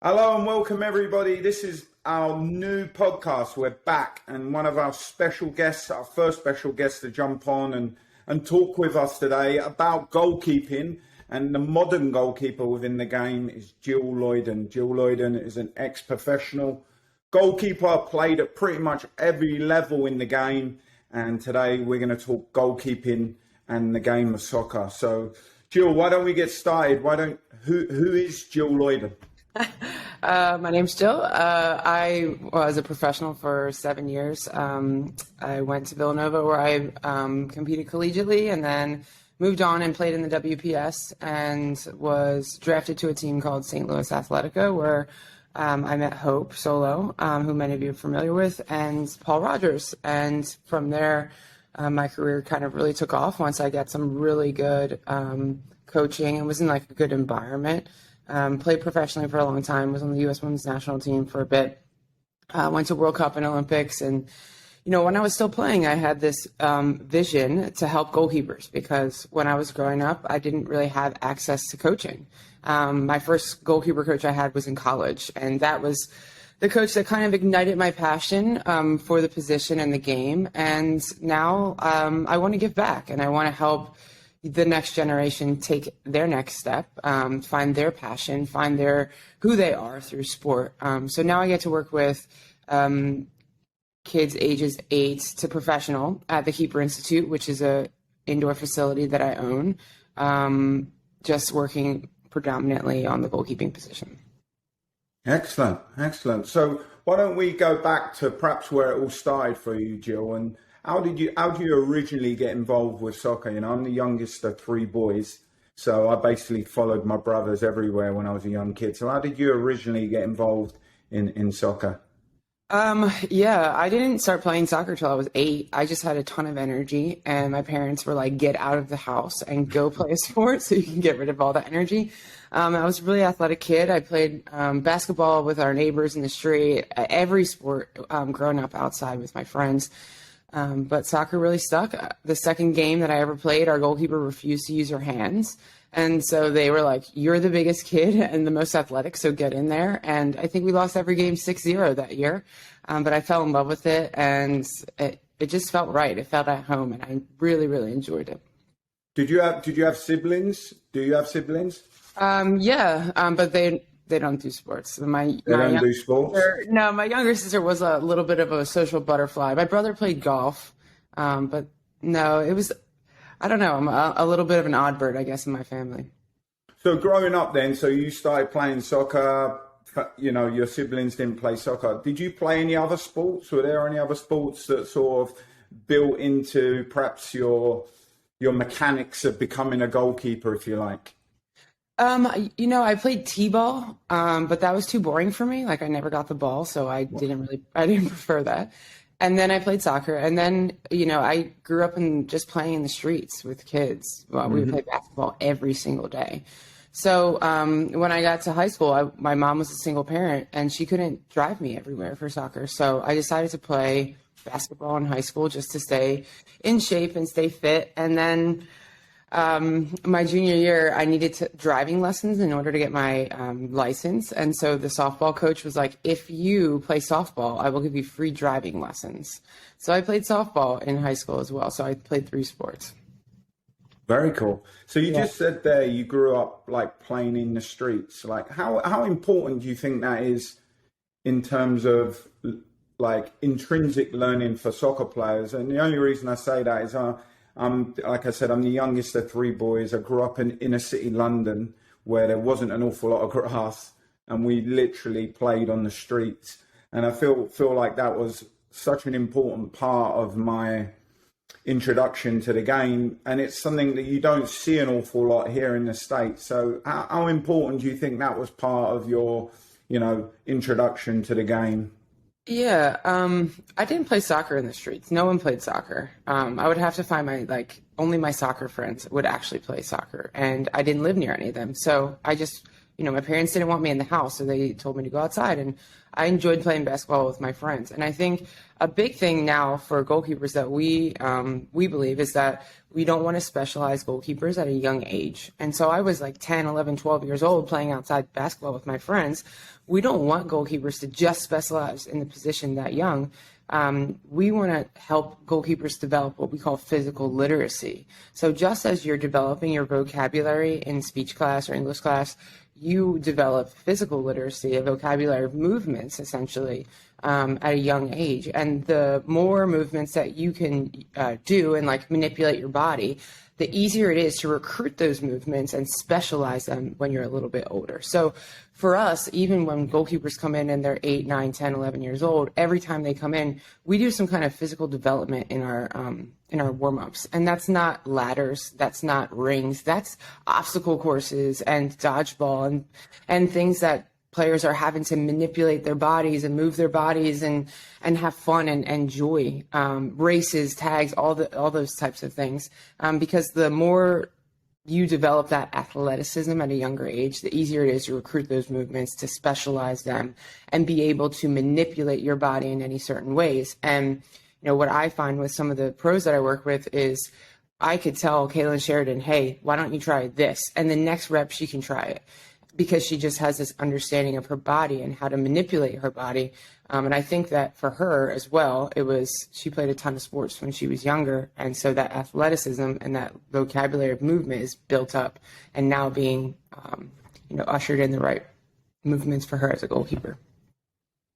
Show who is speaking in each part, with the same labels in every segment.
Speaker 1: Hello and welcome everybody. This is our new podcast. We're back and one of our special guests, our first special guest to jump on and talk with us today about goalkeeping and the modern goalkeeper within the game is Jill Loyden. Jill Loyden is an ex-professional goalkeeper, played at pretty much every level in the game. And today we're going to talk goalkeeping and the game of soccer. So Jill, why don't we get started? Who is Jill Loyden?
Speaker 2: My name's Jill. I was a professional for 7 years. I went to Villanova where I competed collegiately and then moved on and played in the WPS and was drafted to a team called St. Louis Athletica where I met Hope Solo, who many of you are familiar with, and Paul Rogers. And from there, my career kind of really took off once I got some really good coaching and was in like a good environment. Played professionally for a long time, was on the U.S. women's national team for a bit, went to World Cup and Olympics. And, you know, when I was still playing, I had this vision to help goalkeepers because when I was growing up, I didn't really have access to coaching. My first goalkeeper coach I had was in college, and that was the coach that kind of ignited my passion for the position and the game. And now I want to give back and I want to help the next generation take their next step, find their passion, find who they are through sport. So now I get to work with kids ages 8 to professional at the Keeper Institute, which is a indoor facility that I own, just working predominantly on the goalkeeping position.
Speaker 1: Excellent. So why don't we go back to perhaps where it all started for you, Jill, and how did you originally get involved with soccer? You know, I'm the youngest of 3 boys, so I basically followed my brothers everywhere when I was a young kid. So how did you originally get involved in soccer?
Speaker 2: Yeah, I didn't start playing soccer till I was 8. I just had a ton of energy, and my parents were like, get out of the house and go play a sport so you can get rid of all that energy. I was a really athletic kid. I played basketball with our neighbors in the street, every sport growing up outside with my friends. But soccer really stuck. The second game that I ever played, our goalkeeper refused to use her hands. And so they were like, you're the biggest kid and the most athletic, so get in there. And I think we lost every game 6-0 that year. But I fell in love with it, and it just felt right. It felt at home, and I really, really enjoyed it.
Speaker 1: Did you have siblings? Do you have siblings?
Speaker 2: Yeah, but they don't do sports.
Speaker 1: They don't do sports?
Speaker 2: No, my younger sister was a little bit of a social butterfly. My brother played golf, but no, it was, I don't know, I'm a little bit of an odd bird, I guess, in my family.
Speaker 1: So growing up then, so you started playing soccer, you know, your siblings didn't play soccer. Did you play any other sports? Were there any other sports that sort of built into perhaps your mechanics of becoming a goalkeeper, if you like?
Speaker 2: You know, I played t-ball, but that was too boring for me. Like I never got the ball, so I didn't prefer that. And then I played soccer, and then, you know, I grew up in just playing in the streets with kids. Well, we would play basketball every single day. So when I got to high school, my mom was a single parent, and she couldn't drive me everywhere for soccer. So I decided to play basketball in high school just to stay in shape and stay fit. And then my junior year, I needed driving lessons in order to get my license. And so the softball coach was like, if you play softball, I will give you free driving lessons. So I played softball in high school as well. So I played 3 sports.
Speaker 1: Very cool. So you just said there you grew up like playing in the streets. Like how important do you think that is in terms of like intrinsic learning for soccer players? And the only reason I say that is like I said, I'm the youngest of 3 boys. I grew up in inner city London where there wasn't an awful lot of grass and we literally played on the streets. And I feel like that was such an important part of my introduction to the game. And it's something that you don't see an awful lot here in the States. So how important do you think that was part of your, you know, introduction to the game?
Speaker 2: Yeah, I didn't play soccer in the streets. No one played soccer. I would have to find only my soccer friends would actually play soccer, and I didn't live near any of them. So I just, my parents didn't want me in the house, so they told me to go outside, and I enjoyed playing basketball with my friends. And I think a big thing now for goalkeepers that we believe is that we don't want to specialize goalkeepers at a young age. And so I was like 10, 11, 12 years old playing outside basketball with my friends. We don't want goalkeepers to just specialize in the position that young. We want to help goalkeepers develop what we call physical literacy. So just as you're developing your vocabulary in speech class or English class, you develop physical literacy, a vocabulary of movements, essentially, at a young age. And the more movements that you can do and like manipulate your body, the easier it is to recruit those movements and specialize them when you're a little bit older. So for us, even when goalkeepers come in and they're 8, 9, 10, 11 years old, every time they come in, we do some kind of physical development in our warm-ups. And that's not ladders, that's not rings, that's obstacle courses and dodgeball and things that players are having to manipulate their bodies and move their bodies and have fun and joy, races, tags, all those types of things. Because the more you develop that athleticism at a younger age, the easier it is to recruit those movements, to specialize them, and be able to manipulate your body in any certain ways. And what I find with some of the pros that I work with is I could tell Kaylin Sheridan, hey, why don't you try this? And the next rep, she can try it, because she just has this understanding of her body and how to manipulate her body. And I think that for her as well, she played a ton of sports when she was younger. And so that athleticism and that vocabulary of movement is built up and now being, ushered in the right movements for her as a goalkeeper.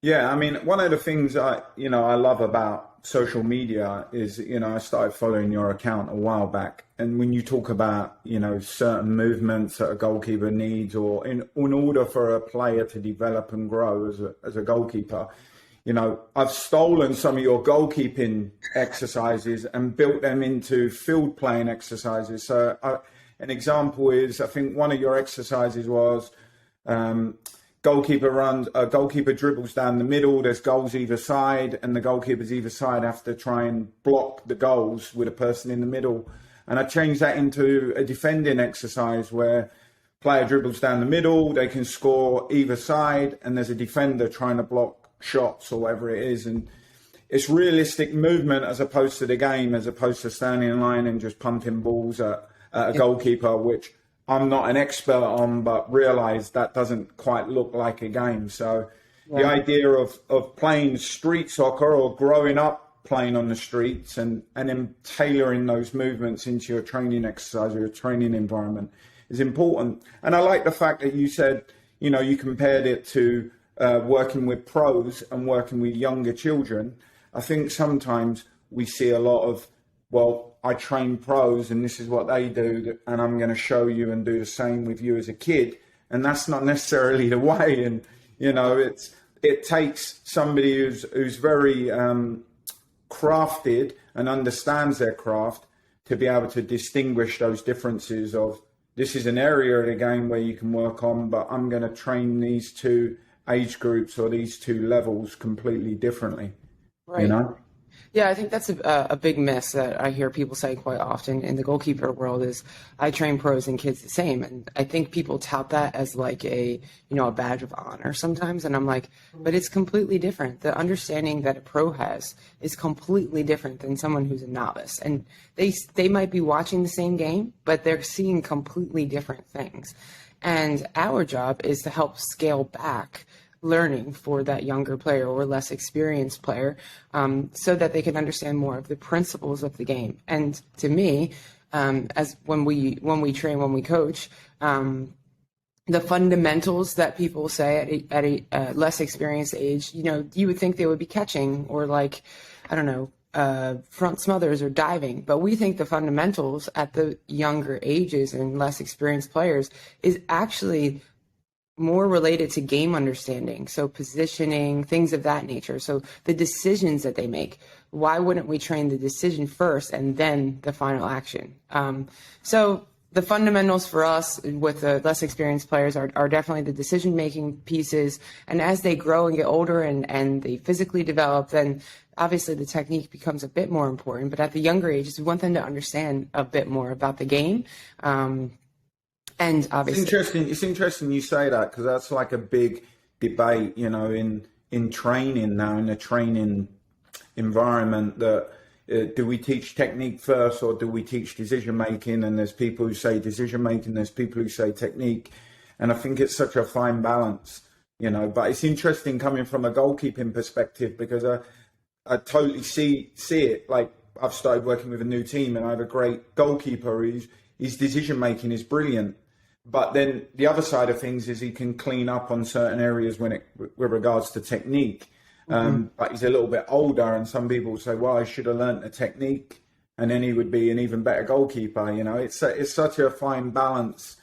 Speaker 1: Yeah, I mean, one of the things I love about social media is, I started following your account a while back. And when you talk about, certain movements that a goalkeeper needs, or in order for a player to develop and grow as a goalkeeper, I've stolen some of your goalkeeping exercises and built them into field playing exercises. So an example is, I think one of your exercises was, goalkeeper dribbles down the middle, there's goals either side, and the goalkeepers either side have to try and block the goals with a person in the middle. And I changed that into a defending exercise where player dribbles down the middle, they can score either side, and there's a defender trying to block shots or whatever it is. And it's realistic movement as opposed to the game, as opposed to standing in line and just pumping balls at a goalkeeper, which I'm not an expert on, but realize that doesn't quite look like a game. So the idea of playing street soccer or growing up playing on the streets and then tailoring those movements into your training exercise or your training environment is important. And I like the fact that you said, you compared it to working with pros and working with younger children. I think sometimes we see a lot of, I train pros and this is what they do, and I'm going to show you and do the same with you as a kid. And that's not necessarily the way. And, it takes somebody who's very crafted and understands their craft to be able to distinguish those differences of, this is an area of the game where you can work on, but I'm going to train these two age groups or these two levels completely differently,
Speaker 2: right. Yeah, I think that's a big miss that I hear people say quite often in the goalkeeper world is I train pros and kids the same. And I think people tout that as like a badge of honor sometimes. And I'm like, but it's completely different. The understanding that a pro has is completely different than someone who's a novice. And they might be watching the same game, but they're seeing completely different things. And our job is to help scale back learning for that younger player or less experienced player, so that they can understand more of the principles of the game. And to me, as when we train, when we coach, the fundamentals that people say at a less experienced age, you would think they would be catching or like, I don't know, front smothers or diving, but we think the fundamentals at the younger ages and less experienced players is actually more related to game understanding. So positioning, things of that nature. So the decisions that they make, why wouldn't we train the decision first and then the final action? So the fundamentals for us with the less experienced players are definitely the decision-making pieces. And as they grow and get older and they physically develop, then obviously the technique becomes a bit more important. But at the younger ages, we want them to understand a bit more about the game. And obviously,
Speaker 1: It's interesting you say that, because that's like a big debate, in training now, in the training environment, that do we teach technique first or do we teach decision making? And there's people who say decision making, there's people who say technique, and I think it's such a fine balance, But it's interesting coming from a goalkeeping perspective, because I totally see it. Like, I've started working with a new team, and I have a great goalkeeper his decision making is brilliant. But then the other side of things is he can clean up on certain areas with regards to technique. But he's a little bit older, and some people say, well, I should have learnt the technique and then he would be an even better goalkeeper. It's such a fine balance.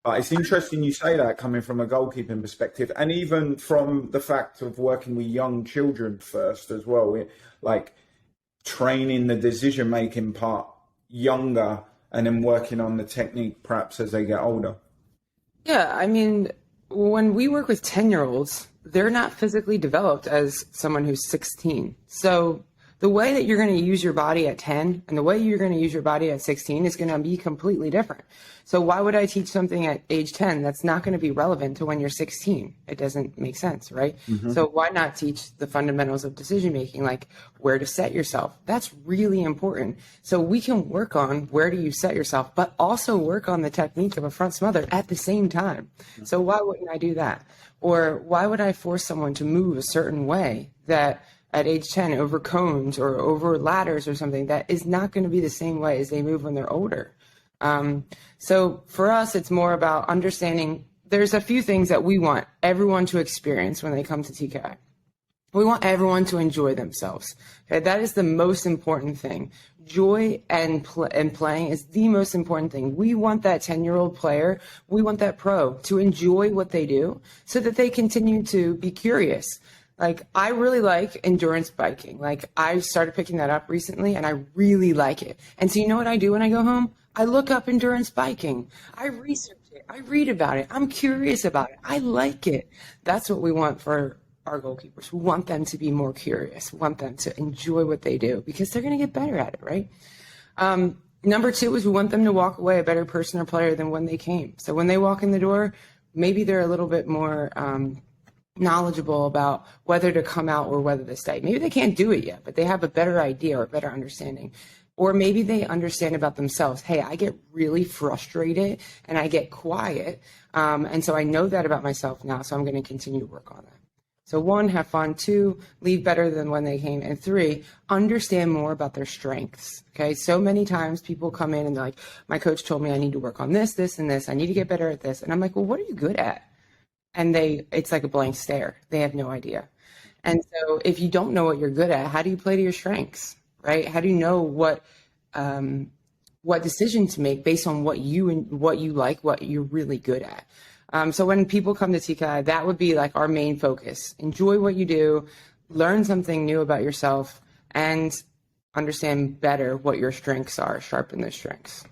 Speaker 1: But it's interesting you say that, coming from a goalkeeping perspective, and even from the fact of working with young children first as well, like training the decision-making part younger and then working on the technique perhaps as they get older.
Speaker 2: yeah, I mean, when we work with 10-year-olds, they're not physically developed as someone who's 16. So the way that you're going to use your body at 10 and the way you're going to use your body at 16 is going to be completely different. So why would I teach something at age 10 that's not going to be relevant to when you're 16? It doesn't make sense, right? So why not teach the fundamentals of decision making, like where to set yourself? That's really important. So we can work on where do you set yourself, but also work on the technique of a front smother at the same time. So why wouldn't I do that? Or why would I force someone to move a certain way that at age 10 over cones or over ladders or something that is not going to be the same way as they move when they're older? So for us, it's more about understanding there's a few things that we want everyone to experience when they come to TKI. We want everyone to enjoy themselves. Okay, that is the most important thing. Joy and playing is the most important thing. We want that 10-year-old player, we want that pro to enjoy what they do so that they continue to be curious. Like, I really like endurance biking. Like, I started picking that up recently and I really like it. And so you know what I do when I go home? I look up endurance biking. I research it. I read about it. I'm curious about it. I like it. That's what we want for our goalkeepers. We want them to be more curious. We want them to enjoy what they do because they're going to get better at it, right? Number two is we want them to walk away a better person or player than when they came. So when they walk in the door, maybe they're a little bit more knowledgeable about whether to come out or whether to stay. Maybe they can't do it yet, but they have a better idea or a better understanding. Or maybe they understand about themselves. Hey, I get really frustrated and I get quiet. And so I know that about myself now, so I'm going to continue to work on that. So 1, have fun. 2, leave better than when they came. And 3, understand more about their strengths. Okay. So many times people come in and they're like, my coach told me I need to work on this, this, and this. I need to get better at this. And I'm like, well, what are you good at? And it's like a blank stare. They have no idea. And so if you don't know what you're good at, how do you play to your strengths, right? How do you know what decision to make based on what you like, what you're really good at? So when people come to TKI, that would be like our main focus. Enjoy what you do, learn something new about yourself, and understand better what your strengths are, sharpen those strengths.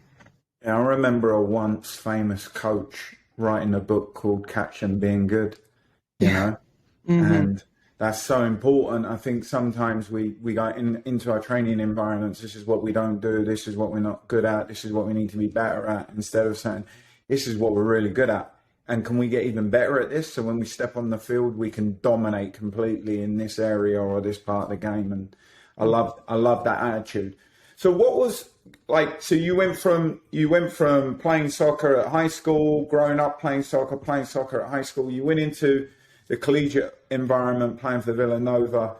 Speaker 1: Yeah, I remember a once famous coach writing a book called Catch and Being Good, and that's so important. I think sometimes we go into our training environments, this is what we don't do, this is what we're not good at, this is what we need to be better at, instead of saying, this is what we're really good at. And can we get even better at this? So when we step on the field, we can dominate completely in this area or this part of the game. And I love that attitude. So what was like, so you went from playing soccer at high school, growing up playing soccer at high school, you went into the collegiate environment playing for Villanova.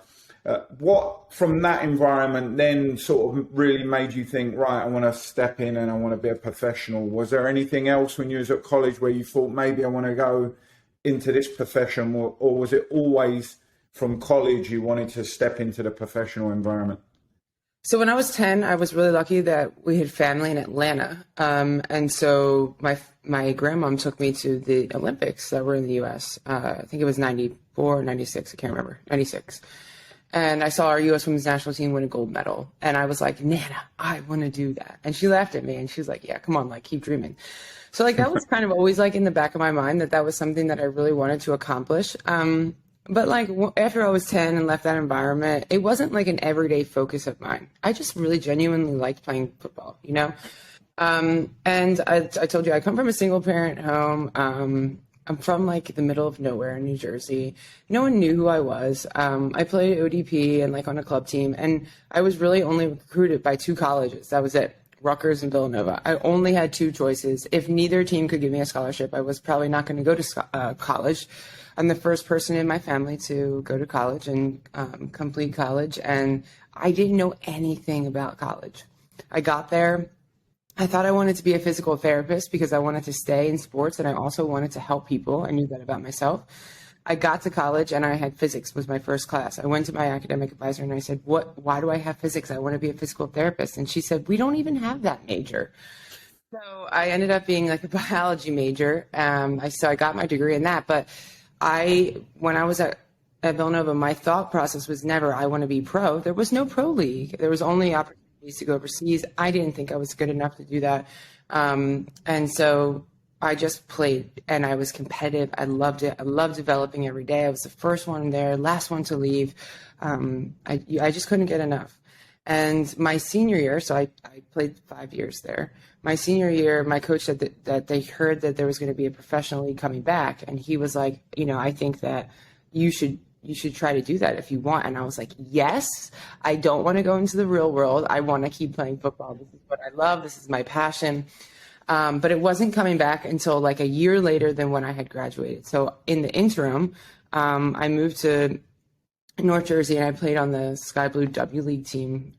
Speaker 1: What from that environment then sort of really made you think, right, I want to step in and I want to be a professional? Was there anything else when you was at college where you thought maybe I want to go into this profession, or was it always from college you wanted to step into the professional environment?
Speaker 2: So when I was 10, I was really lucky that we had family in Atlanta. And so my grandmom took me to the Olympics that were in the U.S. I think it was 94, 96, I can't remember, 96. And I saw our U.S. women's national team win a gold medal. And I was like, Nana, I want to do that. And she laughed at me and she was like, yeah, come on, like, keep dreaming. So like, that was kind of always like in the back of my mind that was something that I really wanted to accomplish. But like after I was 10 and left that environment, it wasn't like an everyday focus of mine. I just really genuinely liked playing football, And I told you I come from a single parent home. I'm from like the middle of nowhere in New Jersey. No one knew who I was. I played ODP and like on a club team, and I was really only recruited by two colleges. That was it, Rutgers and Villanova. I only had two choices. If neither team could give me a scholarship, I was probably not going to go to college. I'm the first person in my family to go to college and complete college, and I didn't know anything about college. I got there. I thought I wanted to be a physical therapist because I wanted to stay in sports and I also wanted to help people. I knew that about myself. I got to college and I had physics was my first class. I went to my academic advisor and I said, why do I have physics? I want to be a physical therapist. And she said, we don't even have that major. So I ended up being like a biology major. So I got my degree in that. But when I was at Villanova, my thought process was never, I want to be pro. There was no pro league. There was only opportunity to go overseas. I didn't think I was good enough to do that. And so I just played and I was competitive. I loved it. I loved developing every day. I was the first one there, last one to leave. I just couldn't get enough. And my senior year, so I played 5 years there. My senior year, my coach said that they heard that there was going to be a professional league coming back. And he was like, I think that you should try to do that if you want. And I was like, yes, I don't want to go into the real world. I want to keep playing football. This is what I love. This is my passion. But it wasn't coming back until like a year later than when I had graduated. So in the interim, I moved to North Jersey and I played on the Sky Blue W League team.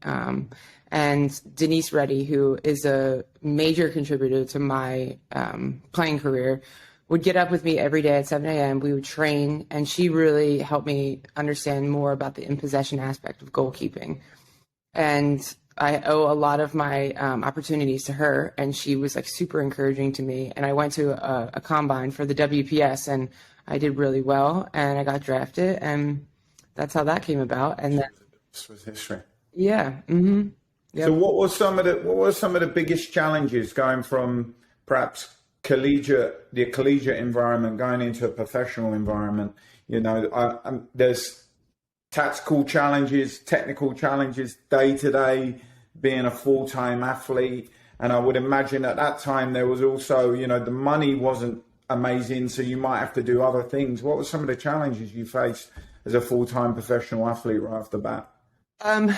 Speaker 2: And Denise Reddy, who is a major contributor to my playing career, would get up with me every day at 7 a.m. We would train, and she really helped me understand more about the in-possession aspect of goalkeeping. And I owe a lot of my opportunities to her, and she was like super encouraging to me. And I went to a combine for the WPS, and I did really well, and I got drafted, and that's how that came about. And then,
Speaker 1: this was history.
Speaker 2: Yeah. Mm-hmm. Yep.
Speaker 1: So what were some of the biggest challenges going from perhaps the collegiate environment going into a professional environment? There's tactical challenges, technical challenges, day to day, being a full-time athlete. And I would imagine at that time there was also, the money wasn't amazing, so you might have to do other things. What were some of the challenges you faced as a full-time professional athlete right off the bat?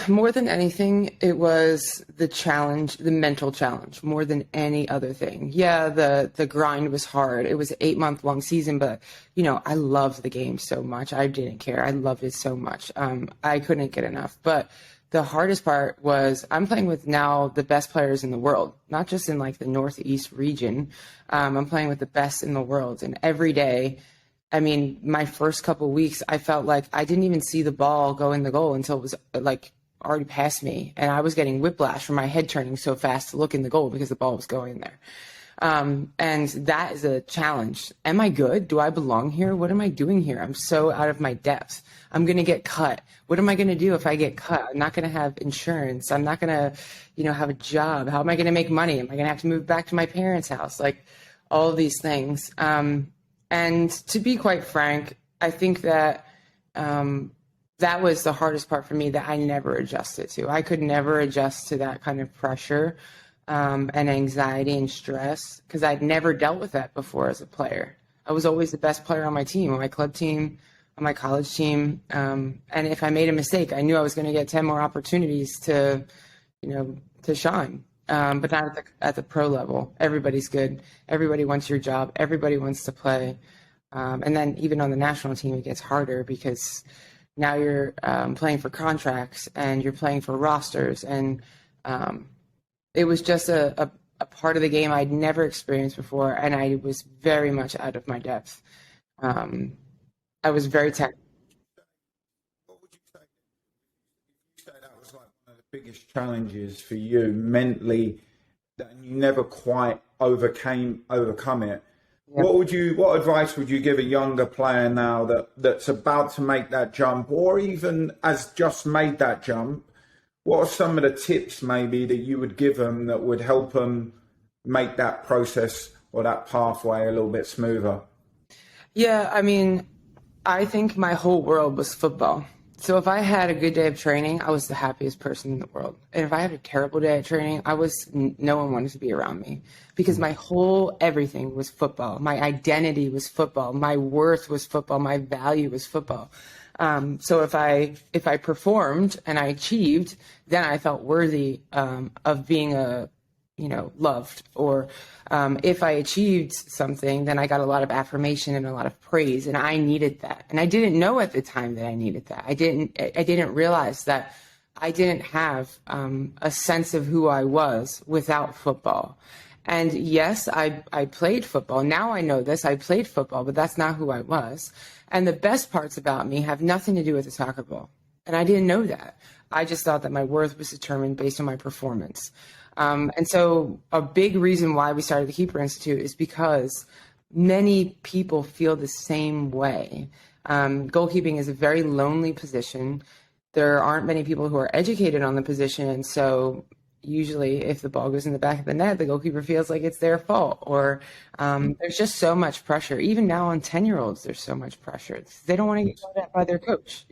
Speaker 2: More than anything, it was the challenge, the mental challenge, more than any other thing. Yeah, the grind was hard. It was an 8-month long season, but I loved the game so much. I didn't care. I loved it so much. I couldn't get enough. But the hardest part was I'm playing with now the best players in the world, not just in like the Northeast region. I'm playing with the best in the world, and every day. I mean, my first couple of weeks, I felt like I didn't even see the ball go in the goal until it was like already past me. And I was getting whiplash from my head turning so fast to look in the goal because the ball was going in there. And that is a challenge. Am I good? Do I belong here? What am I doing here? I'm so out of my depth. I'm going to get cut. What am I going to do if I get cut? I'm not going to have insurance. I'm not going to, have a job. How am I going to make money? Am I going to have to move back to my parents' house? Like all of these things. And to be quite frank, I think that that was the hardest part for me that I never adjusted to. I could never adjust to that kind of pressure and anxiety and stress because I'd never dealt with that before as a player. I was always the best player on my team, on my club team, on my college team. And if I made a mistake, I knew I was going to get 10 more opportunities to shine. But not at the pro level. Everybody's good. Everybody wants your job. Everybody wants to play. And then even on the national team, it gets harder because now you're playing for contracts and you're playing for rosters. And it was just a part of the game I'd never experienced before. And I was very much out of my depth. I was very technical.
Speaker 1: What would you say? You say that was like one of the biggest challenges for you mentally, that you never quite overcome it. Yeah. What advice would you give a younger player now that's about to make that jump, or even has just made that jump? What are some of the tips maybe that you would give them that would help them make that process or that pathway a little bit smoother?
Speaker 2: Yeah, I mean, I think my whole world was football. So if I had a good day of training, I was the happiest person in the world. And if I had a terrible day at training, no one wanted to be around me because my whole everything was football. My identity was football. My worth was football. My value was football. So if I performed and I achieved, then I felt worthy of being loved. Or if I achieved something, then I got a lot of affirmation and a lot of praise, and I needed that. And I didn't know at the time that I needed that. I didn't realize that I didn't have a sense of who I was without football. And yes, I played football. Now I know this. I played football, but that's not who I was. And the best parts about me have nothing to do with the soccer ball. And I didn't know that. I just thought that my worth was determined based on my performance. And so a big reason why we started the Keeper Institute is because many people feel the same way. Goalkeeping is a very lonely position. There aren't many people who are educated on the position. And so usually if the ball goes in the back of the net, the goalkeeper feels like it's their fault, or there's just so much pressure. Even now on 10-year-olds, there's so much pressure. They don't want to get yelled at by their coach,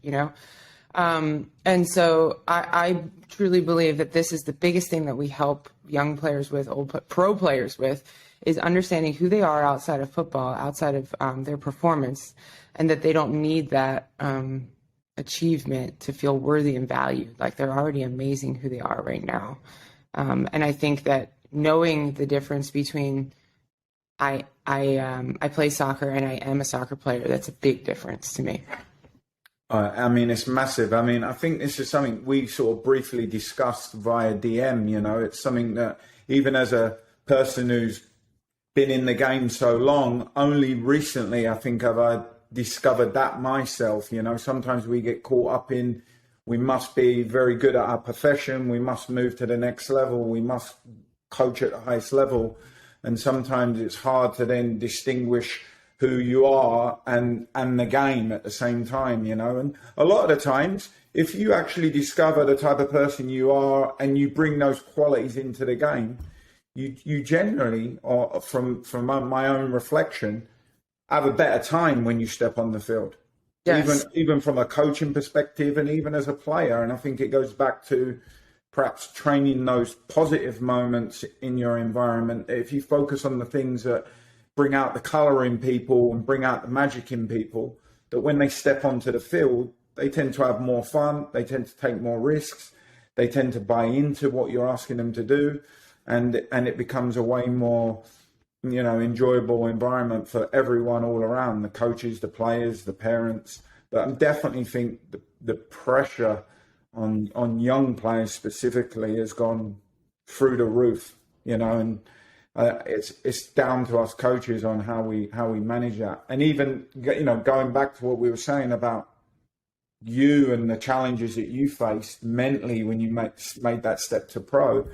Speaker 2: And so I truly believe that this is the biggest thing that we help young players with, pro players with, is understanding who they are outside of football, outside of their performance, and that they don't need that achievement to feel worthy and valued. Like, they're already amazing who they are right now. And I think that knowing the difference between I play soccer and I am a soccer player, that's a big difference to me.
Speaker 1: I mean, it's massive. I mean, I think this is something we sort of briefly discussed via DM, It's something that even as a person who's been in the game so long, only recently I think I've discovered that myself. Sometimes we get caught up in, we must be very good at our profession, we must move to the next level, we must coach at the highest level. And sometimes it's hard to then distinguish who you are and the game at the same time, And a lot of the times, if you actually discover the type of person you are and you bring those qualities into the game, you generally, or from my own reflection, have a better time when you step on the field. Yes. Even from a coaching perspective and even as a player. And I think it goes back to perhaps training those positive moments in your environment. If you focus on the things that bring out the colour in people and bring out the magic in people, that when they step onto the field, they tend to have more fun, they tend to take more risks, they tend to buy into what you're asking them to do, and it becomes a way more enjoyable environment for everyone all around, the coaches, the players, the parents. But I definitely think the pressure on young players specifically has gone through the roof, and it's down to us coaches on how we manage that. And even going back to what we were saying about you and the challenges that you faced mentally when you made that step to pro,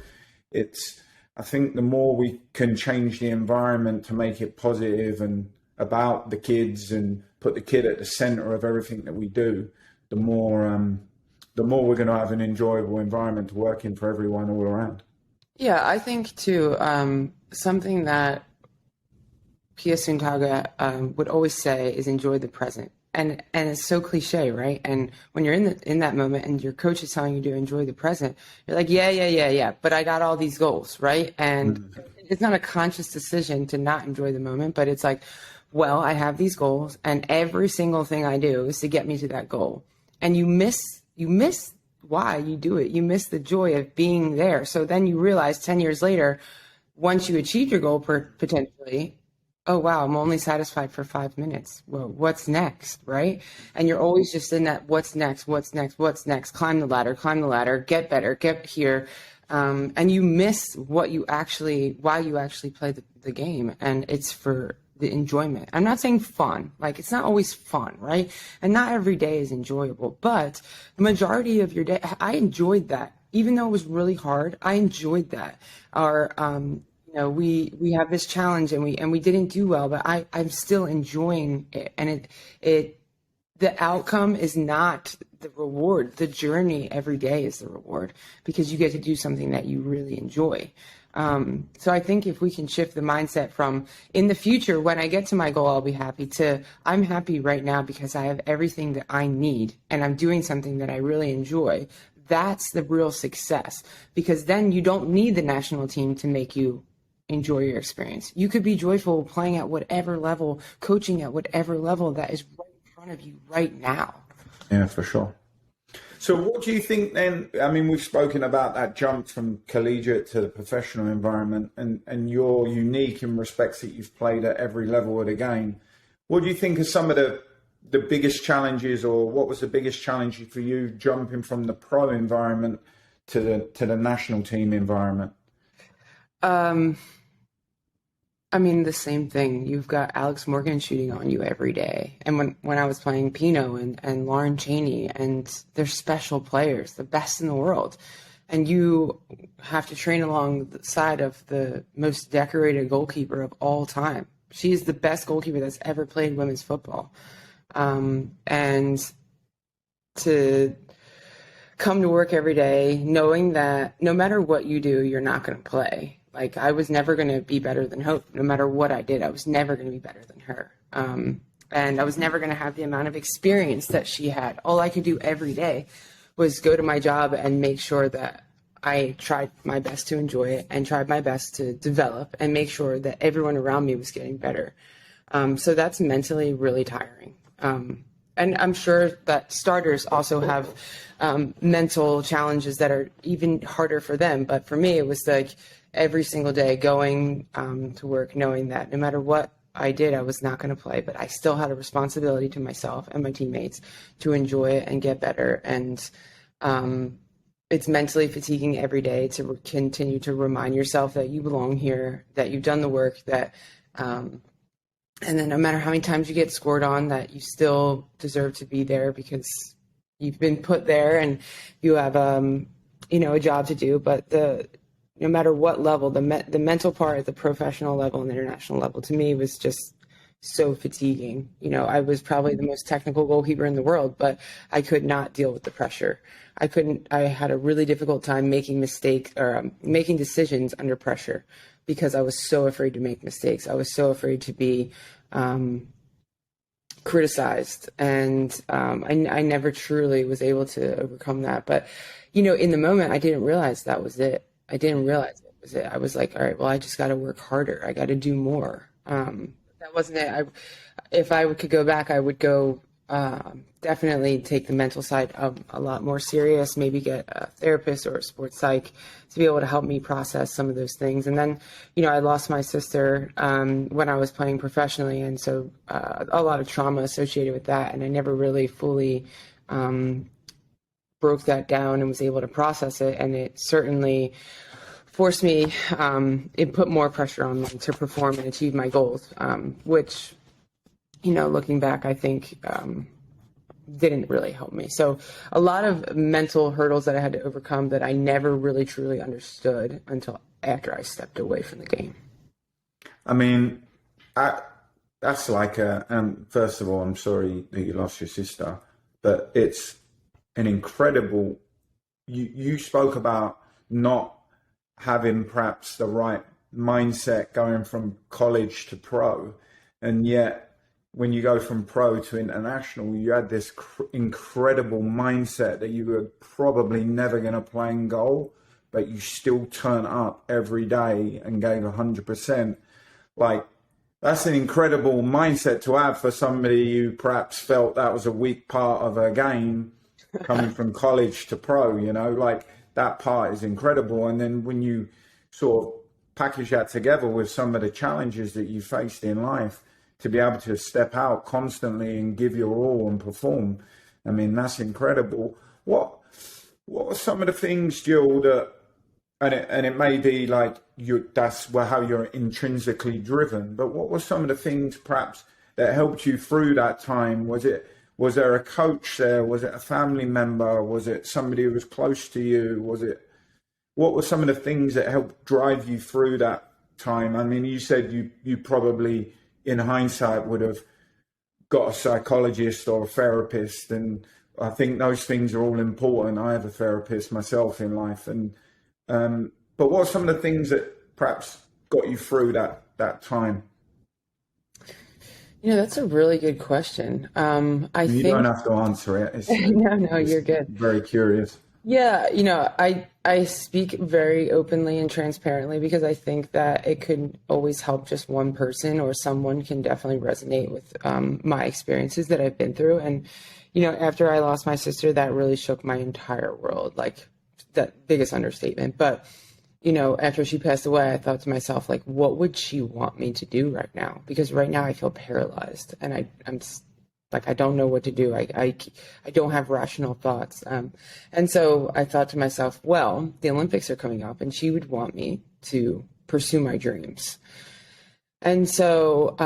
Speaker 1: I think the more we can change the environment to make it positive and about the kids and put the kid at the center of everything that we do, the more we're going to have an enjoyable environment to work in for everyone all around.
Speaker 2: Yeah, I think too, something that Pia Sundhage would always say is enjoy the present. And it's so cliche, right? And when you're in that moment and your coach is telling you to enjoy the present, you're like, yeah, but I got all these goals, right? And it's not a conscious decision to not enjoy the moment, but it's like, well, I have these goals and every single thing I do is to get me to that goal. And you miss why you do it. You miss the joy of being there. So then you realize 10 years later, once you achieve your goal potentially, oh, wow, I'm only satisfied for 5 minutes. Well, what's next, right? And you're always just in that what's next, climb the ladder, get better, get here. And you miss why you actually play the game. And it's for the enjoyment. I'm not saying fun, like it's not always fun, right? And not every day is enjoyable, but the majority of your day, I enjoyed that. Even though it was really hard, I enjoyed that. We have this challenge and we didn't do well, but I'm still enjoying it. And the outcome is not the reward. The journey every day is the reward because you get to do something that you really enjoy. So I think if we can shift the mindset from in the future, when I get to my goal, I'll be happy, to I'm happy right now because I have everything that I need and I'm doing something that I really enjoy. That's the real success, because then you don't need the national team to make you enjoy your experience. You could be joyful playing at whatever level, coaching at whatever level that is right in front of you right now.
Speaker 1: Yeah, for sure. So what do you think then? I mean, we've spoken about that jump from collegiate to the professional environment, and you're unique in respects that you've played at every level of the game. What do you think are some of the biggest challenges, or what was the biggest challenge for you jumping from the pro environment to the national team environment?
Speaker 2: I mean, the same thing. You've got Alex Morgan shooting on you every day. And when I was playing Pino and Lauren Cheney, and they're special players, the best in the world. And you have to train along the side of the most decorated goalkeeper of all time. She's the best goalkeeper that's ever played women's football. And to come to work every day knowing that no matter what you do, you're not going to play. Like, I was never going to be better than Hope. No matter what I did, I was never going to be better than her. And I was never going to have the amount of experience that she had. All I could do every day was go to my job and make sure that I tried my best to enjoy it and tried my best to develop and make sure that everyone around me was getting better. So that's mentally really tiring. And I'm sure that starters also have mental challenges that are even harder for them. But for me, it was like every single day going to work knowing that no matter what I did, I was not going to play, but I still had a responsibility to myself and my teammates to enjoy it and get better. And it's mentally fatiguing every day to continue to remind yourself that you belong here, that you've done the work, that and then no matter how many times you get scored on, that you still deserve to be there because you've been put there and you have, a job to do. But no matter what level, the mental part at the professional level and the international level, to me, was just so fatiguing. I was probably the most technical goalkeeper in the world, but I could not deal with the pressure. I had a really difficult time making mistakes or making decisions under pressure, because I was so afraid to make mistakes. I was so afraid to be criticized. And I never truly was able to overcome that. But, in the moment, I didn't realize that was it. I didn't realize it was it. I was like, all right, well, I just got to work harder. I got to do more. That wasn't it. If I could go back, I would go definitely take the mental side a lot more serious, maybe get a therapist or a sports psych to be able to help me process some of those things. And then, I lost my sister when I was playing professionally. And so a lot of trauma associated with that. And I never really fully broke that down and was able to process it. And it certainly forced me, it put more pressure on me to perform and achieve my goals, which, looking back, I think didn't really help me. So a lot of mental hurdles that I had to overcome that I never really truly understood until after I stepped away from the game.
Speaker 1: I mean, that's like first of all, I'm sorry that you lost your sister, but it's an incredible, you spoke about not having perhaps the right mindset going from college to pro, and yet when you go from pro to international, you had this incredible mindset that you were probably never going to play in goal, but you still turn up every day and gave 100%. Like, that's an incredible mindset to have for somebody who perhaps felt that was a weak part of a game coming from college to pro, like that part is incredible. And then when you sort of package that together with some of the challenges that you faced in life, to be able to step out constantly and give your all and perform, I mean, that's incredible. What are some of the things, Jill, that, and it may be like that's how you're intrinsically driven, but what were some of the things perhaps that helped you through that time? Was there a coach there? Was it a family member? Was it somebody who was close to you? What were some of the things that helped drive you through that time? I mean, you said you probably, in hindsight, would have got a psychologist or a therapist, and I think those things are all important. I have a therapist myself in life, and but what are some of the things perhaps got you through that time?
Speaker 2: That's a really good question.
Speaker 1: You don't have to answer it.
Speaker 2: No,
Speaker 1: It's
Speaker 2: you're good.
Speaker 1: very curious.
Speaker 2: Yeah, I speak very openly and transparently because I think that it could always help just one person, or someone can definitely resonate with my experiences that I've been through. And, after I lost my sister, that really shook my entire world, like that biggest understatement. But, after she passed away, I thought to myself, like, what would she want me to do right now? Because right now I feel paralyzed and I'm like, I don't know what to do. I don't have rational thoughts. And so I thought to myself, well, the Olympics are coming up and she would want me to pursue my dreams. And so,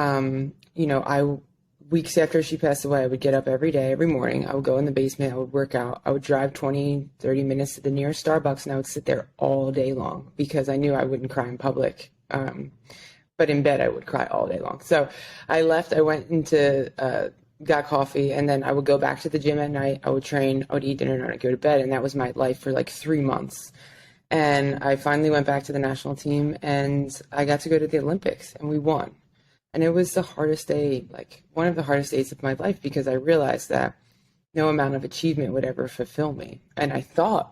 Speaker 2: weeks after she passed away, I would get up every day, every morning. I would go in the basement. I would work out. I would drive 20, 30 minutes to the nearest Starbucks, and I would sit there all day long because I knew I wouldn't cry in public. But in bed, I would cry all day long. So I left. I went into got coffee, and then I would go back to the gym at night. I would train, I would eat dinner, and I'd go to bed. And that was my life for like 3 months. And I finally went back to the national team, and I got to go to the Olympics, and we won. And it was the hardest day, like one of the hardest days of my life, because I realized that no amount of achievement would ever fulfill me. And I thought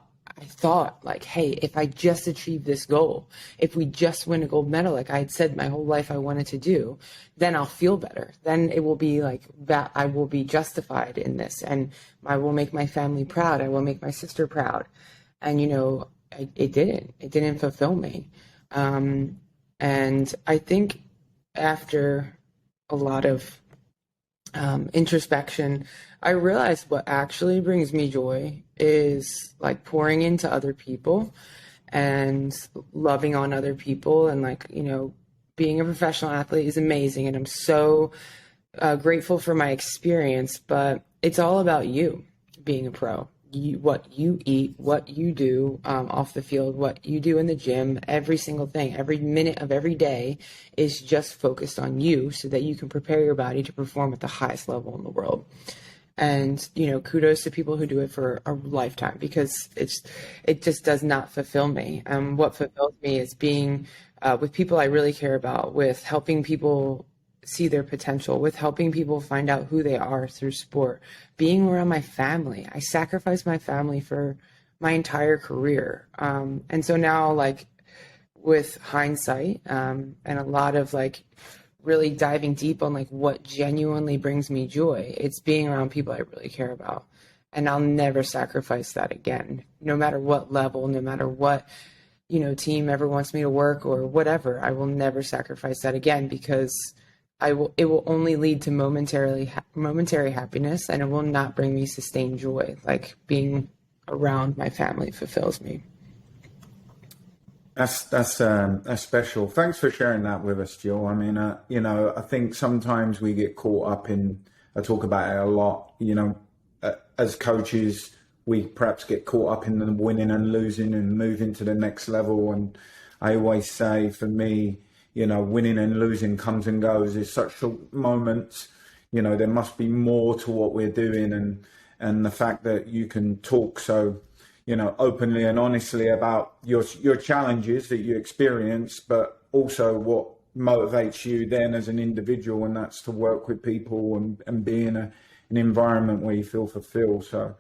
Speaker 2: like, hey, if I just achieve this goal, if we just win a gold medal, like I had said my whole life I wanted to do, then I'll feel better. Then it will be like that. I will be justified in this, and I will make my family proud. I will make my sister proud. And, it didn't fulfill me. And I think after a lot of introspection, I realized what actually brings me joy is like pouring into other people and loving on other people. And like, being a professional athlete is amazing. And I'm so grateful for my experience, but it's all about you being a pro. What you eat, what you do off the field, what you do in the gym, every single thing, every minute of every day is just focused on you so that you can prepare your body to perform at the highest level in the world. And, kudos to people who do it for a lifetime, because it just does not fulfill me. What fulfills me is being with people I really care about, with helping people see their potential, with helping people find out who they are through sport, being around my family. I sacrificed my family for my entire career. And so now, like, with hindsight, and a lot of like really diving deep on like what genuinely brings me joy, it's being around people I really care about. And I'll never sacrifice that again, no matter what level, no matter what, team ever wants me to work or whatever. I will never sacrifice that again, because it will only lead to momentary happiness, and it will not bring me sustained joy. Like being around my family fulfills me.
Speaker 1: That's special. Thanks for sharing that with us, Jill. I mean, I think sometimes we get caught up in, I talk about it a lot, as coaches, we perhaps get caught up in the winning and losing and moving to the next level. And I always say, for me, winning and losing comes and goes. It's such short moments. There must be more to what we're doing, and the fact that you can talk so, openly and honestly about your challenges that you experience, but also what motivates you then as an individual, and that's to work with people and be in an environment where you feel fulfilled. So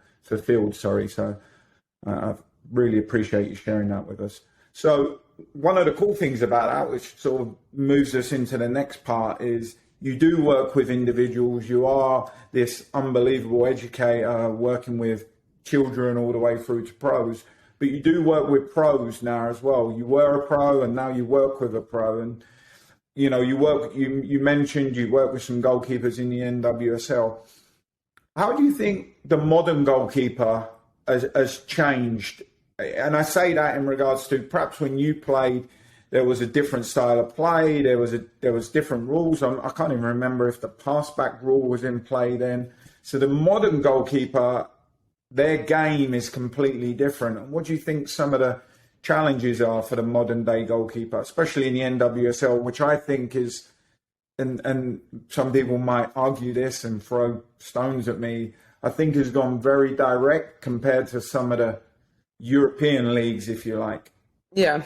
Speaker 1: I really appreciate you sharing that with us. So one of the cool things about that, which sort of moves us into the next part, is you do work with individuals. You are this unbelievable educator working with children all the way through to pros, but you do work with pros now as well. You were a pro and now you work with a pro, and you mentioned you work with some goalkeepers in the NWSL. How do you think the modern goalkeeper has changed? And I say that in regards to perhaps when you played, there was a different style of play. There was different rules. I can't even remember if the pass back rule was in play then. So the modern goalkeeper, their game is completely different. And what do you think some of the challenges are for the modern day goalkeeper, especially in the NWSL, which I think is, and some people might argue this and throw stones at me, I think has gone very direct compared to some of the European leagues, if you like.
Speaker 2: Yeah.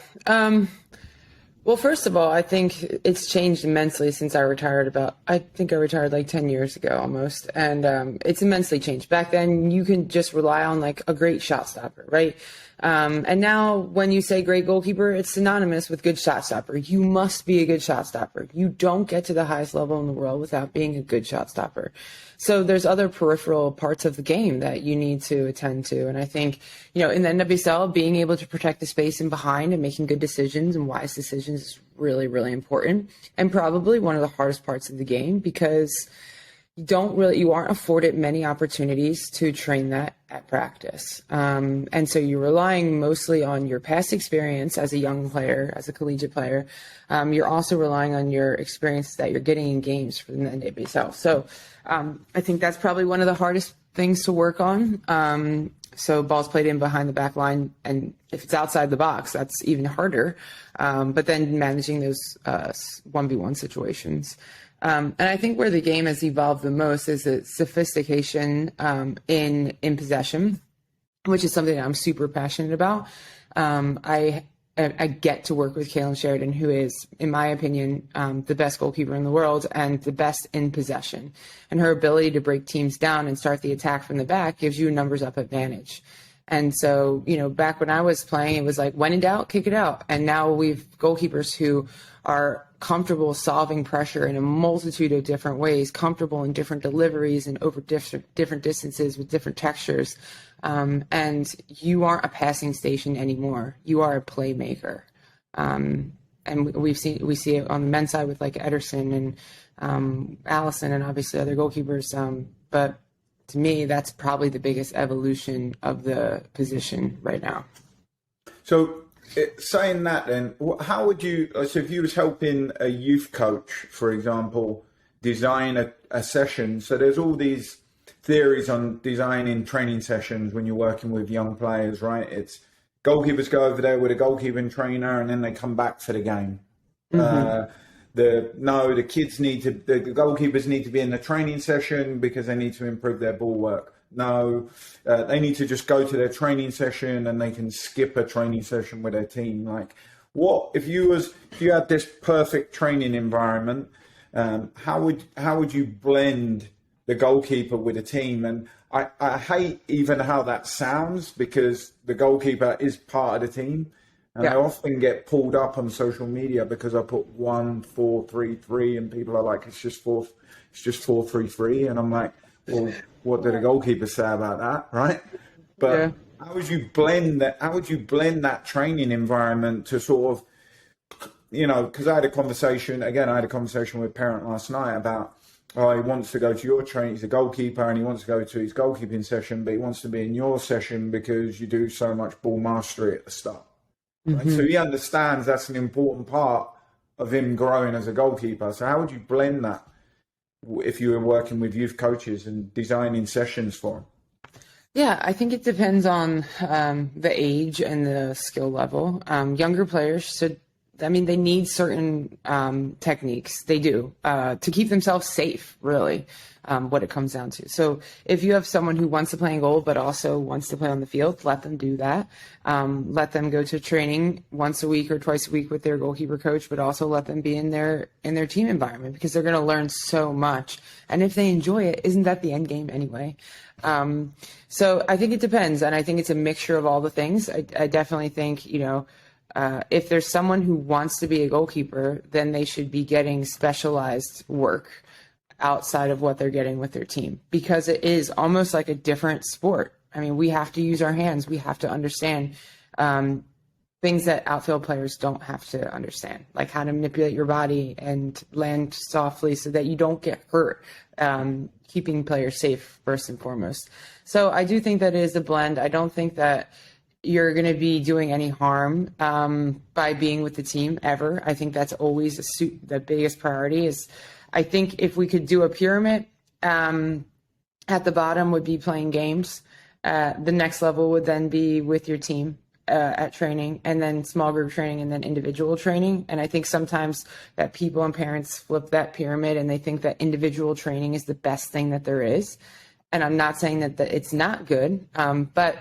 Speaker 2: Well, first of all, I think it's changed immensely since I retired I think I retired like 10 years ago almost. And it's immensely changed. Back then, you can just rely on like a great shot stopper, right? And now when you say great goalkeeper, it's synonymous with good shot stopper. You must be a good shot stopper. You don't get to the highest level in the world without being a good shot stopper. So there's other peripheral parts of the game that you need to attend to. And I think, in the NWSL, being able to protect the space in behind and making good decisions and wise decisions is really, really important. And probably one of the hardest parts of the game, because you aren't afforded many opportunities to train that at practice. And so you're relying mostly on your past experience as a young player, as a collegiate player. You're also relying on your experience that you're getting in games for the NWSL. So I think that's probably one of the hardest things to work on. So balls played in behind the back line, and if it's outside the box, that's even harder. But then managing those 1v1 situations. And I think where the game has evolved the most is the sophistication in possession, which is something that I'm super passionate about. I get to work with Kaylin Sheridan, who is, in my opinion, the best goalkeeper in the world and the best in possession. And her ability to break teams down and start the attack from the back gives you a numbers up advantage. And so, back when I was playing, it was like, when in doubt, kick it out. And now we've goalkeepers who are comfortable solving pressure in a multitude of different ways, comfortable in different deliveries and over different distances with different textures. And you aren't a passing station anymore. You are a playmaker. And we see it on the men's side with like Ederson and Allison and obviously other goalkeepers. But to me, that's probably the biggest evolution of the position right now.
Speaker 1: So saying that then, how would you, so if you was helping a youth coach, for example, design a session, so there's all these theories on designing training sessions when you're working with young players, right? It's goalkeepers go over there with a goalkeeping trainer and then they come back for the game. Mm-hmm. The goalkeepers need to be in the training session because they need to improve their ball work. No, they need to just go to their training session and they can skip a training session with their team. Like, what if you had this perfect training environment? How would you blend the goalkeeper with a team? And I hate even how that sounds, because the goalkeeper is part of the team. And yeah. I often get pulled up on social media because I put 1-4-3-3 and people are like, it's just 4-3-3. And I'm like, well, what did a goalkeeper say about that? Right. But yeah. How would you blend that training environment to sort of, because I had a conversation with a parent last night about, he wants to go to your training. He's a goalkeeper and he wants to go to his goalkeeping session, but he wants to be in your session because you do so much ball mastery at the start. Right? Mm-hmm. So he understands that's an important part of him growing as a goalkeeper. So how would you blend that if you were working with youth coaches and designing sessions for them?
Speaker 2: Yeah, I think it depends on the age and the skill level. Younger players they need certain techniques. They do to keep themselves safe, really, what it comes down to. So if you have someone who wants to play in goal but also wants to play on the field, let them do that. Let them go to training once a week or twice a week with their goalkeeper coach, but also let them be in their team environment, because they're going to learn so much. And if they enjoy it, isn't that the end game anyway? So I think it depends, and I think it's a mixture of all the things. I definitely think, if there's someone who wants to be a goalkeeper, then they should be getting specialized work outside of what they're getting with their team, because it is almost like a different sport. I mean, we have to use our hands. We have to understand things that outfield players don't have to understand, like how to manipulate your body and land softly so that you don't get hurt, keeping players safe first and foremost. So I do think that it is a blend. I don't think that you're going to be doing any harm by being with the team ever. I think that's always the biggest priority. Is I think if we could do a pyramid, at the bottom would be playing games. The next level would then be with your team at training, and then small group training, and then individual training. And I think sometimes that people and parents flip that pyramid and they think that individual training is the best thing that there is. And I'm not saying that it's not good, but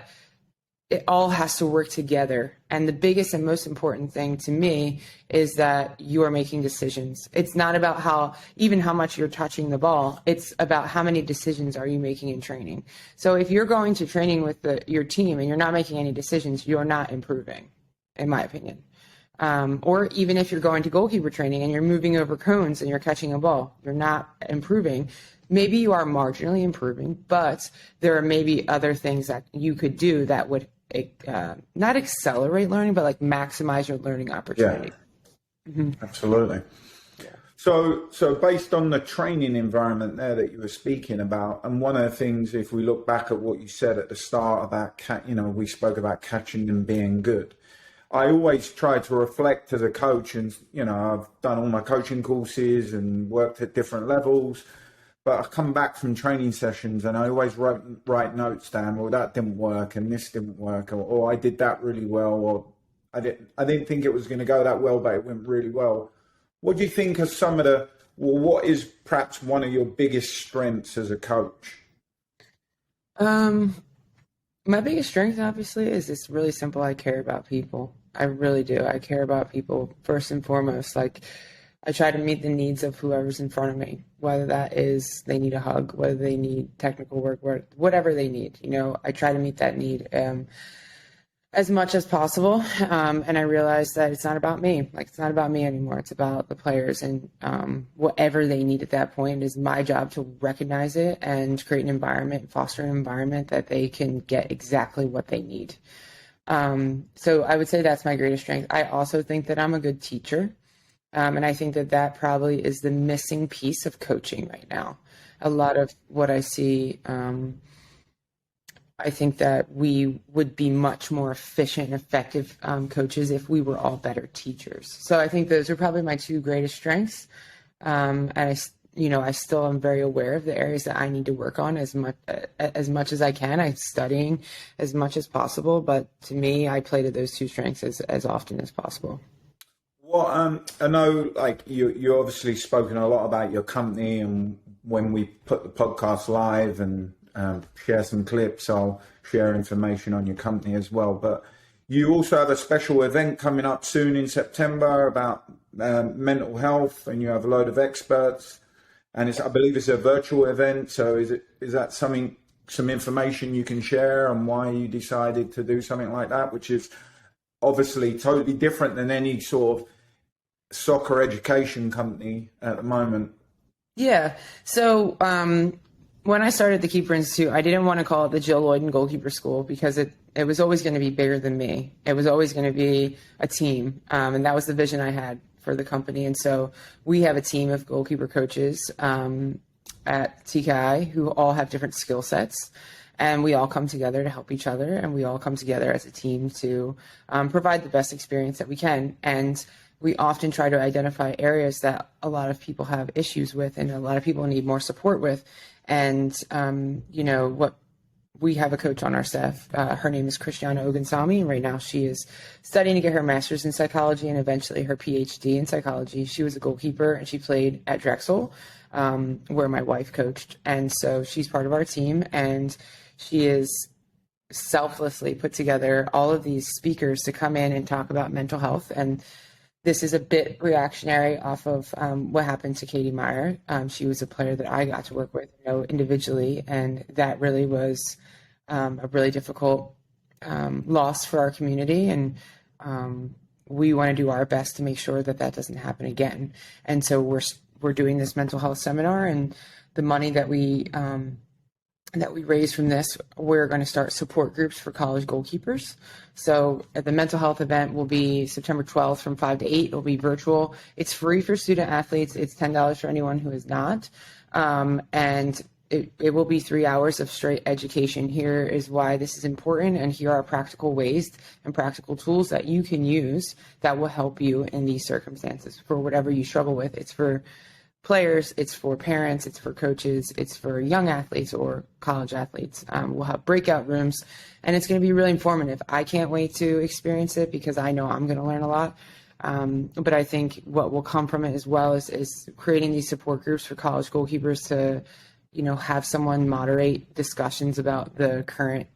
Speaker 2: it all has to work together. And the biggest and most important thing to me is that you are making decisions. It's not about how much you're touching the ball. It's about how many decisions are you making in training. So if you're going to training with your team and you're not making any decisions, you're not improving, in my opinion. Or even if you're going to goalkeeper training and you're moving over cones and you're catching a ball, you're not improving. Maybe you are marginally improving, but there are maybe other things that you could do that would not accelerate learning, but like maximize your learning opportunity.
Speaker 1: Yeah, absolutely. Yeah. So based on the training environment there that you were speaking about, and one of the things, if we look back at what you said at the start about, we spoke about catching and being good. I always try to reflect as a coach, and, I've done all my coaching courses and worked at different levels. But I come back from training sessions and I always write notes down. Well, that didn't work, and this didn't work, or I did that really well, or I didn't think it was going to go that well, but it went really well. What do you think are what is perhaps one of your biggest strengths as a coach?
Speaker 2: My biggest strength, obviously, is it's really simple. I care about people. I really do. I care about people first and foremost. Like, I try to meet the needs of whoever's in front of me, whether that is they need a hug, whether they need technical work, whatever they need. I try to meet that need as much as possible. And I realize that it's not about me. Like, it's not about me anymore. It's about the players, and whatever they need at that point. It is my job to recognize it and create an environment, foster an environment that they can get exactly what they need. So I would say that's my greatest strength. I also think that I'm a good teacher. And I think that probably is the missing piece of coaching right now. A lot of what I see, I think that we would be much more efficient and effective coaches if we were all better teachers. So I think those are probably my two greatest strengths. And I still am very aware of the areas that I need to work on as much as I can. I'm studying as much as possible, but to me, I play to those two strengths as often as possible.
Speaker 1: Well, I know, like, you obviously spoken a lot about your company, and when we put the podcast live and share some clips, I'll share information on your company as well. But you also have a special event coming up soon in September about mental health, and you have a load of experts, and I believe it's a virtual event. So is that some information you can share on why you decided to do something like that, which is obviously totally different than any sort of soccer education company at the moment?
Speaker 2: Yeah. So when I started the Keeper Institute, I didn't want to call it the Jill Loyden Goalkeeper School because it was always going to be bigger than me. It was always going to be a team. And that was the vision I had for the company. And so we have a team of goalkeeper coaches at TKI who all have different skill sets. And we all come together to help each other. And we all come together as a team to provide the best experience that we can. And we often try to identify areas that a lot of people have issues with and a lot of people need more support with. And, we have a coach on our staff. Her name is Christiana Ogunsami. And right now she is studying to get her master's in psychology and eventually her PhD in psychology. She was a goalkeeper and she played at Drexel, where my wife coached. And so she's part of our team, and she is selflessly put together all of these speakers to come in and talk about mental health. And this is a bit reactionary off of what happened to Katie Meyer. She was a player that I got to work with, individually, and that really was a really difficult loss for our community. And we want to do our best to make sure that doesn't happen again. And so we're doing this mental health seminar, and the money that we raise from this, we're going to start support groups for college goalkeepers. So the mental health event will be September 12th from 5 to 8. It'll be virtual. It's free for student athletes. It's $10 for anyone who is not. And it will be 3 hours of straight education. Here is why this is important, and here are practical ways and practical tools that you can use that will help you in these circumstances for whatever you struggle with. It's for players, it's for parents, it's for coaches, it's for young athletes or college athletes. We'll have breakout rooms, and it's going to be really informative. I can't wait to experience it because I know I'm going to learn a lot. But I think what will come from it as well is creating these support groups for college goalkeepers to, have someone moderate discussions about the current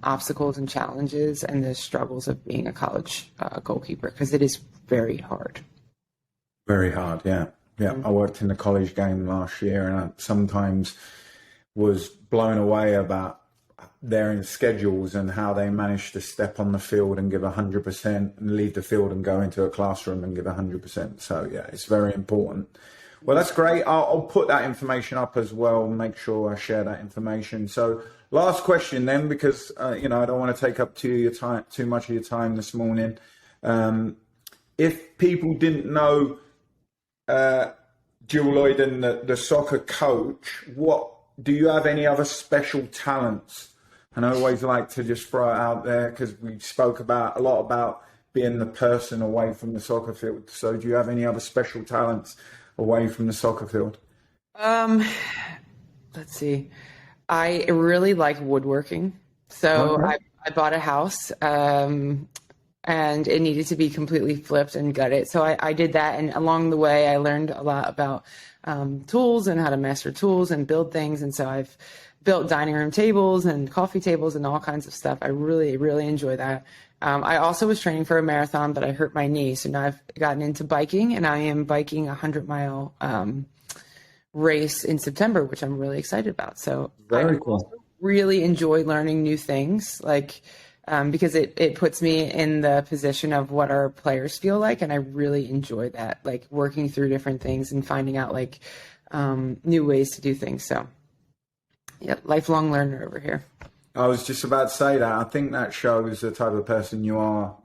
Speaker 2: obstacles and challenges and the struggles of being a college goalkeeper, because it is very hard.
Speaker 1: Very hard, yeah. Yeah, I worked in the college game last year, and I sometimes was blown away about their schedules and how they managed to step on the field and give 100% and leave the field and go into a classroom and give 100%. So, yeah, it's very important. Well, that's great. I'll put that information up as well, make sure I share that information. So last question then, because, I don't want to take up too much of your time this morning. If people didn't know Jill Loyden, the soccer coach, do you have any other special talents? And I always like to just throw it out there, because we spoke a lot about being the person away from the soccer field. So do you have any other special talents away from the soccer field?
Speaker 2: Let's see. I really like woodworking. So
Speaker 1: Okay.
Speaker 2: I bought a house and it needed to be completely flipped and gutted. So I did that. And along the way, I learned a lot about tools and how to master tools and build things. And so I've built dining room tables and coffee tables and all kinds of stuff. I really, really enjoy that. I also was training for a marathon, but I hurt my knee. So now I've gotten into biking, and I am biking a 100-mile race in September, which I'm really excited about. So
Speaker 1: Very
Speaker 2: I
Speaker 1: cool.
Speaker 2: also really enjoy learning new things, because it puts me in the position of what our players feel like. And I really enjoy that, like working through different things and finding out new ways to do things. So yeah, lifelong learner over here.
Speaker 1: I was just about to say that. I think that shows the type of person you are,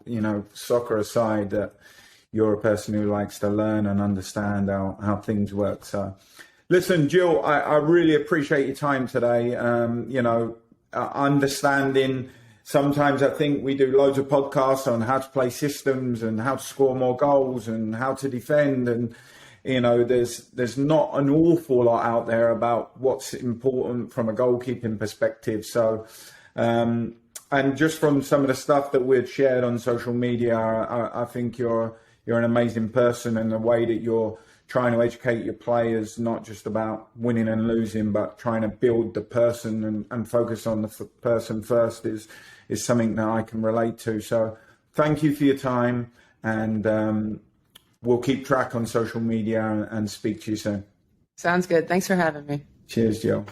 Speaker 1: soccer aside, that you're a person who likes to learn and understand how things work. So listen, Jill, I really appreciate your time today. Understanding, sometimes I think we do loads of podcasts on how to play systems and how to score more goals and how to defend, and there's not an awful lot out there about what's important from a goalkeeping perspective. So, and just from some of the stuff that we've shared on social media, I think you're an amazing person, and the way that you're trying to educate your players, not just about winning and losing, but trying to build the person and focus on the person first is something that I can relate to. So thank you for your time, and we'll keep track on social media and speak to you soon.
Speaker 2: Sounds good. Thanks for having me.
Speaker 1: Cheers, Jill.